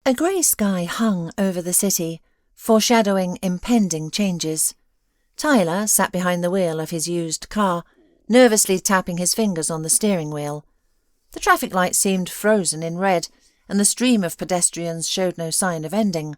A grey sky hung over the city, foreshadowing impending changes. Tyler sat behind the wheel of his used car, nervously tapping his fingers on the steering wheel. The traffic lights seemed frozen in red, and the stream of pedestrians showed no sign of ending.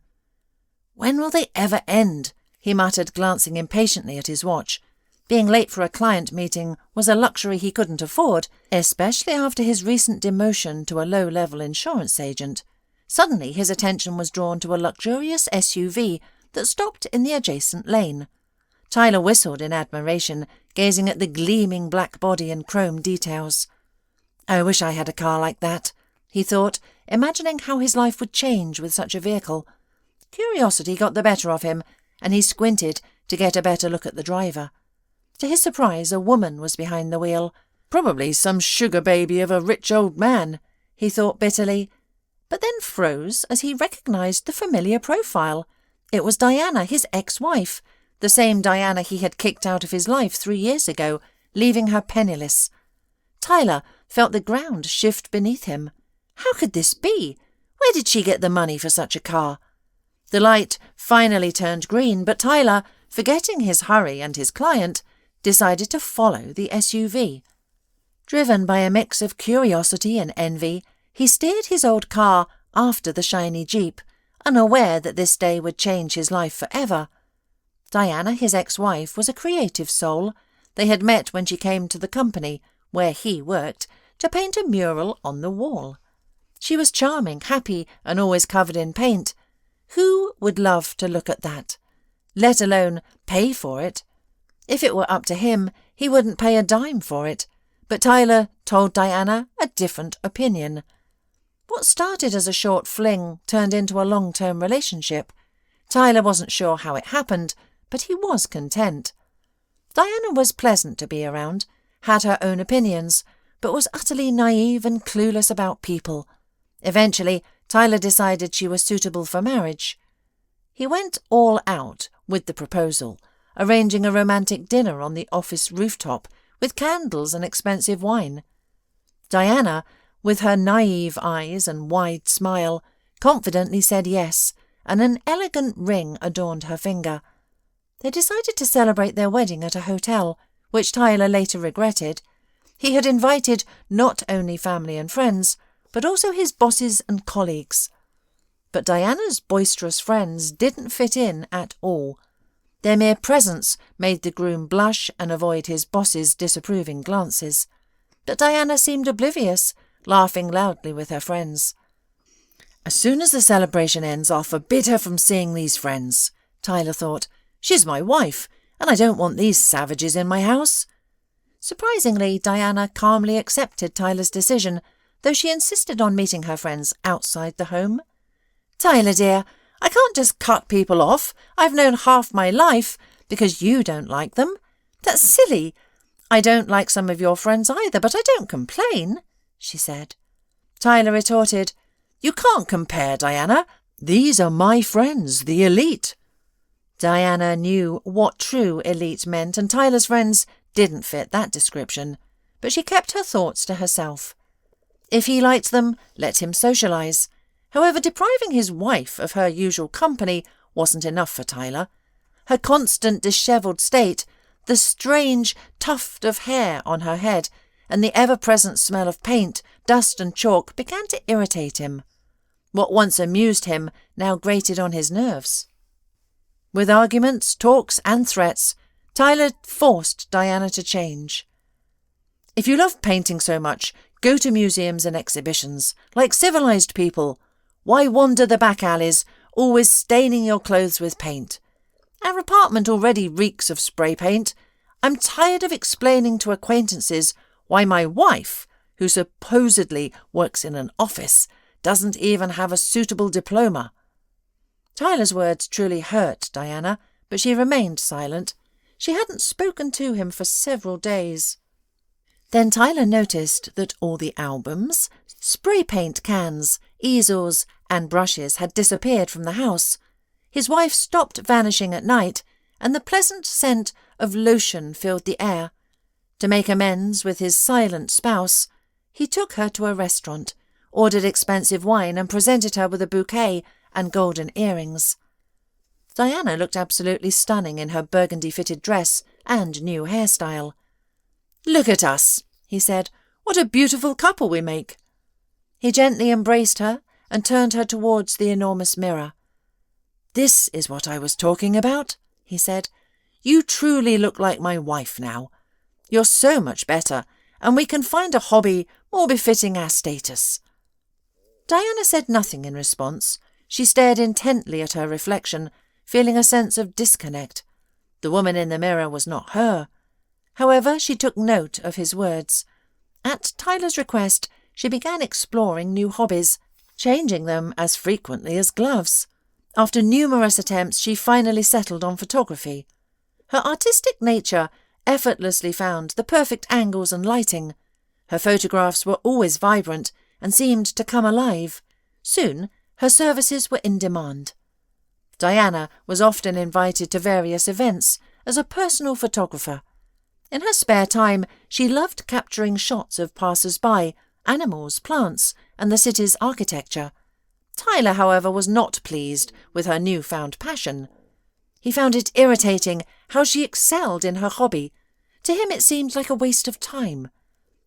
"When will they ever end?" he muttered, glancing impatiently at his watch. Being late for a client meeting was a luxury he couldn't afford, especially after his recent demotion to a low-level insurance agent. Suddenly his attention was drawn to a luxurious SUV that stopped in the adjacent lane. Tyler whistled in admiration, gazing at the gleaming black body and chrome details. "I wish I had a car like that," he thought, imagining how his life would change with such a vehicle. Curiosity got the better of him, and he squinted to get a better look at the driver. To his surprise, a woman was behind the wheel. Probably some sugar baby of a rich old man, he thought bitterly, but then froze as he recognised the familiar profile. It was Diana, his ex-wife, the same Diana he had kicked out of his life 3 years ago, leaving her penniless. Tyler felt the ground shift beneath him. How could this be? Where did she get the money for such a car? The light finally turned green, but Tyler, forgetting his hurry and his client, decided to follow the SUV. Driven by a mix of curiosity and envy, he steered his old car after the shiny Jeep, unaware that this day would change his life forever. Diana, his ex-wife, was a creative soul. They had met when she came to the company, where he worked, to paint a mural on the wall. She was charming, happy, and always covered in paint. Who would love to look at that? Let alone pay for it. If it were up to him, he wouldn't pay a dime for it. But Tyler told Diana a different opinion. What started as a short fling turned into a long-term relationship. Tyler wasn't sure how it happened, but he was content. Diana was pleasant to be around, had her own opinions, but was utterly naive and clueless about people. Eventually, Tyler decided she was suitable for marriage. He went all out with the proposal, arranging a romantic dinner on the office rooftop with candles and expensive wine. Diana, with her naive eyes and wide smile, confidently said yes, and an elegant ring adorned her finger. They decided to celebrate their wedding at a hotel, which Tyler later regretted. He had invited not only family and friends, but also his bosses and colleagues. But Diana's boisterous friends didn't fit in at all. Their mere presence made the groom blush and avoid his boss's disapproving glances. But Diana seemed oblivious, laughing loudly with her friends. "As soon as the celebration ends, I'll forbid her from seeing these friends," Tyler thought. "She's my wife, and I don't want these savages in my house." Surprisingly, Diana calmly accepted Tyler's decision, though she insisted on meeting her friends outside the home. "Tyler, dear, I can't just cut people off I've known half my life because you don't like them. That's silly. I don't like some of your friends either, but I don't complain," she said. Tyler retorted, "You can't compare, Diana. These are my friends, the elite." Diana knew what true elite meant, and Tyler's friends didn't fit that description, but she kept her thoughts to herself. If he liked them, let him socialise. However, depriving his wife of her usual company wasn't enough for Tyler. Her constant dishevelled state, the strange tuft of hair on her head, and the ever-present smell of paint, dust and chalk began to irritate him. What once amused him now grated on his nerves. With arguments, talks and threats, Tyler forced Diana to change. "If you love painting so much, go to museums and exhibitions, like civilised people. Why wander the back alleys, always staining your clothes with paint? Our apartment already reeks of spray paint. I'm tired of explaining to acquaintances why my wife, who supposedly works in an office, doesn't even have a suitable diploma." Tyler's words truly hurt Diana, but she remained silent. She hadn't spoken to him for several days. Then Tyler noticed that all the albums, spray paint cans, easels and brushes had disappeared from the house. His wife stopped vanishing at night, and the pleasant scent of lotion filled the air. To make amends with his silent spouse, he took her to a restaurant, ordered expensive wine and presented her with a bouquet and golden earrings. Diana looked absolutely stunning in her burgundy-fitted dress and new hairstyle. "Look at us," he said. "What a beautiful couple we make." He gently embraced her and turned her towards the enormous mirror. "This is what I was talking about," he said. "You truly look like my wife now. You're so much better, and we can find a hobby more befitting our status." Diana said nothing in response. She stared intently at her reflection, feeling a sense of disconnect. The woman in the mirror was not her. However, she took note of his words. At Tyler's request, she began exploring new hobbies, changing them as frequently as gloves. After numerous attempts, she finally settled on photography. Her artistic nature effortlessly found the perfect angles and lighting. Her photographs were always vibrant and seemed to come alive. Soon, her services were in demand. Diana was often invited to various events as a personal photographer. In her spare time, she loved capturing shots of passers-by, animals, plants, and the city's architecture. Tyler, however, was not pleased with her newfound passion. He found it irritating how she excelled in her hobby. To him it seemed like a waste of time.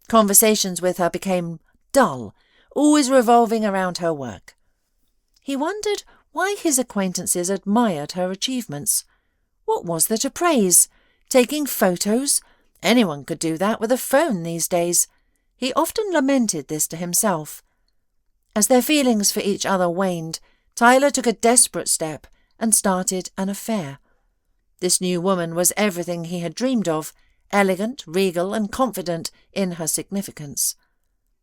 Conversations with her became dull, always revolving around her work. He wondered why his acquaintances admired her achievements. What was there to praise? Taking photos? Anyone could do that with a phone these days. He often lamented this to himself. As their feelings for each other waned, Tyler took a desperate step and started an affair. This new woman was everything he had dreamed of, elegant, regal, and confident in her significance.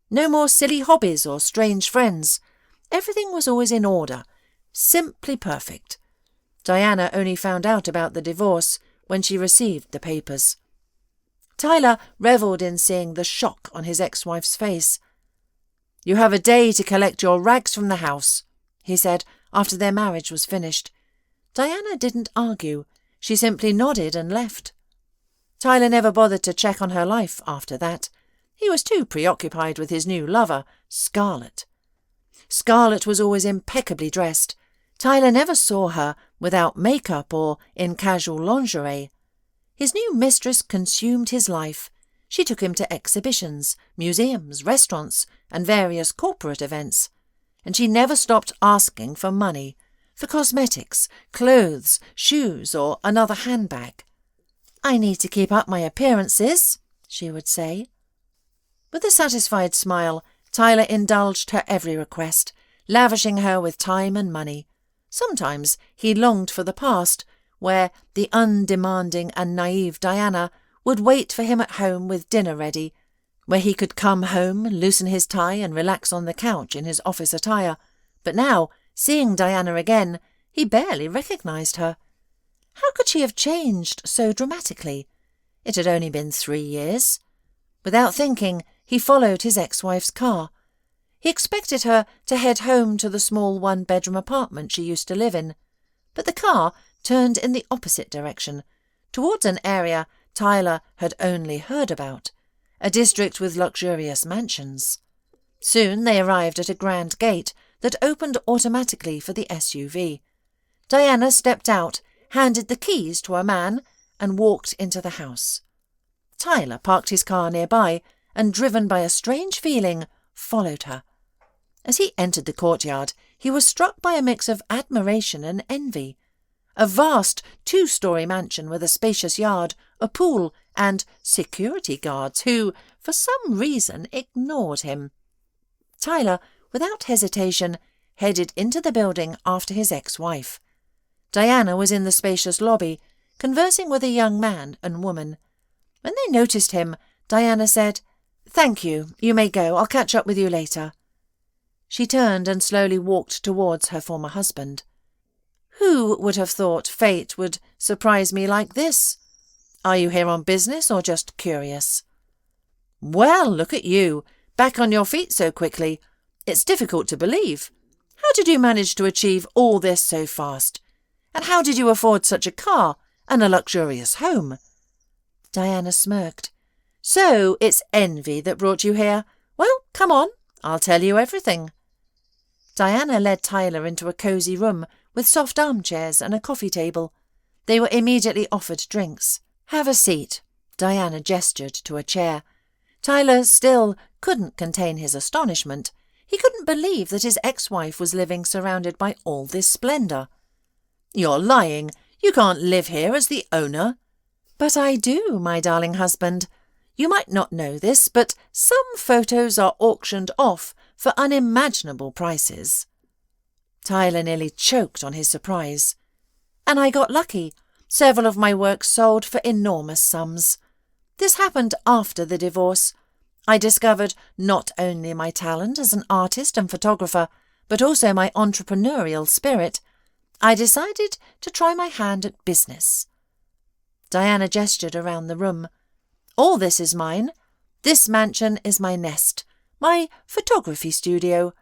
No more silly hobbies or strange friends. Everything was always in order, simply perfect. Diana only found out about the divorce when she received the papers. Tyler revelled in seeing the shock on his ex-wife's face. "You have a day to collect your rags from the house," he said after their marriage was finished. Diana didn't argue. She simply nodded and left. Tyler never bothered to check on her life after that. He was too preoccupied with his new lover, Scarlett. Scarlett was always impeccably dressed. Tyler never saw her without makeup or in casual lingerie. His new mistress consumed his life. She took him to exhibitions, museums, restaurants, and various corporate events. And she never stopped asking for money, for cosmetics, clothes, shoes, or another handbag. "I need to keep up my appearances," she would say. With a satisfied smile, Tyler indulged her every request, lavishing her with time and money. Sometimes he longed for the past, where the undemanding and naive Diana would wait for him at home with dinner ready, where he could come home, loosen his tie and relax on the couch in his office attire. But now, seeing Diana again, he barely recognised her. How could she have changed so dramatically? It had only been 3 years. Without thinking, he followed his ex-wife's car. He expected her to head home to the small one-bedroom apartment she used to live in. But the car turned in the opposite direction, towards an area Tyler had only heard about, a district with luxurious mansions. Soon they arrived at a grand gate that opened automatically for the SUV. Diana stepped out, handed the keys to a man, and walked into the house. Tyler parked his car nearby and, driven by a strange feeling, followed her. As he entered the courtyard, he was struck by a mix of admiration and envy. A vast 2-story mansion with a spacious yard, a pool, and security guards who, for some reason, ignored him. Tyler, without hesitation, headed into the building after his ex-wife. Diana was in the spacious lobby, conversing with a young man and woman. When they noticed him, Diana said, "Thank you, you may go, I'll catch up with you later." She turned and slowly walked towards her former husband. "Who would have thought fate would surprise me like this? Are you here on business or just curious?" "Well, look at you, back on your feet so quickly. It's difficult to believe. How did you manage to achieve all this so fast? And how did you afford such a car and a luxurious home?" Diana smirked. "So it's envy that brought you here? Well, come on, I'll tell you everything." Diana led Tyler into a cosy room with soft armchairs and a coffee table. They were immediately offered drinks. "Have a seat." Diana gestured to a chair. Tyler still couldn't contain his astonishment. He couldn't believe that his ex-wife was living surrounded by all this splendour. "You're lying. You can't live here as the owner." "But I do, my darling husband. You might not know this, but some photos are auctioned off for unimaginable prices." Tyler nearly choked on his surprise. "And I got lucky. Several of my works sold for enormous sums. This happened after the divorce. I discovered not only my talent as an artist and photographer, but also my entrepreneurial spirit. I decided to try my hand at business." Diana gestured around the room. "All this is mine. This mansion is my nest, my photography studio.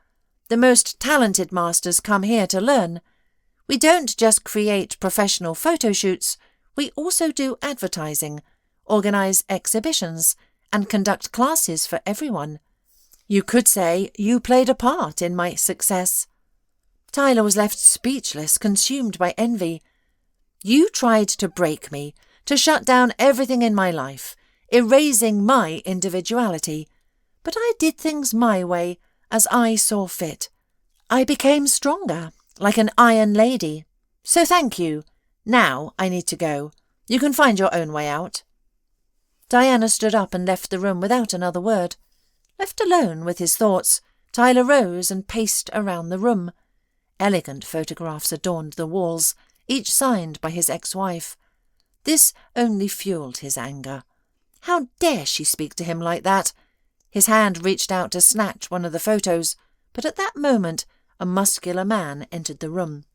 The most talented masters come here to learn. We don't just create professional photo shoots, we also do advertising, organise exhibitions, and conduct classes for everyone. You could say you played a part in my success." Tyler was left speechless, consumed by envy. "You tried to break me, to shut down everything in my life, erasing my individuality. But I did things my way, as I saw fit. I became stronger, like an iron lady. So thank you. Now I need to go. You can find your own way out." Diana stood up and left the room without another word. Left alone with his thoughts, Tyler rose and paced around the room. Elegant photographs adorned the walls, each signed by his ex-wife. This only fuelled his anger. How dare she speak to him like that? His hand reached out to snatch one of the photos, but at that moment a muscular man entered the room.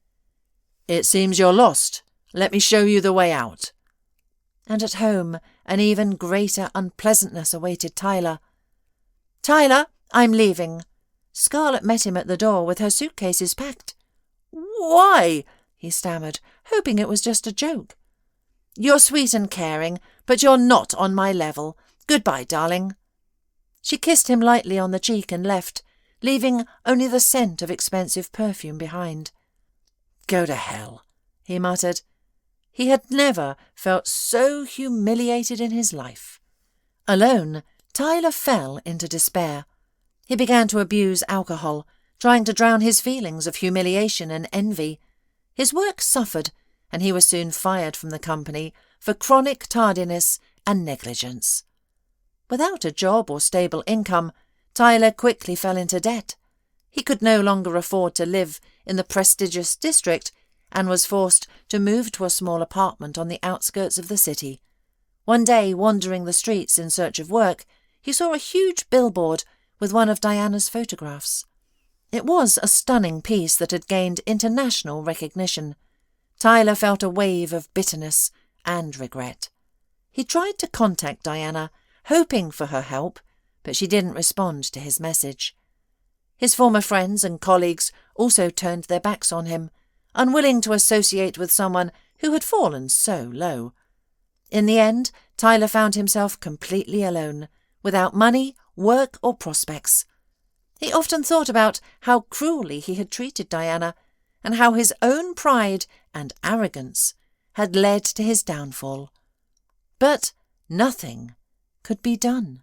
"It seems you're lost. Let me show you the way out." And at home an even greater unpleasantness awaited Tyler. "Tyler, I'm leaving." Scarlett met him at the door with her suitcases packed. "Why?" he stammered, hoping it was just a joke. "You're sweet and caring, but you're not on my level. Goodbye, darling." She kissed him lightly on the cheek and left, leaving only the scent of expensive perfume behind. "Go to hell," he muttered. He had never felt so humiliated in his life. Alone, Tyler fell into despair. He began to abuse alcohol, trying to drown his feelings of humiliation and envy. His work suffered, and he was soon fired from the company for chronic tardiness and negligence. Without a job or stable income, Tyler quickly fell into debt. He could no longer afford to live in the prestigious district and was forced to move to a small apartment on the outskirts of the city. One day, wandering the streets in search of work, he saw a huge billboard with one of Diana's photographs. It was a stunning piece that had gained international recognition. Tyler felt a wave of bitterness and regret. He tried to contact Diana, hoping for her help, but she didn't respond to his message. His former friends and colleagues also turned their backs on him, unwilling to associate with someone who had fallen so low. In the end, Tyler found himself completely alone, without money, work or prospects. He often thought about how cruelly he had treated Diana, and how his own pride and arrogance had led to his downfall. But nothing could be done.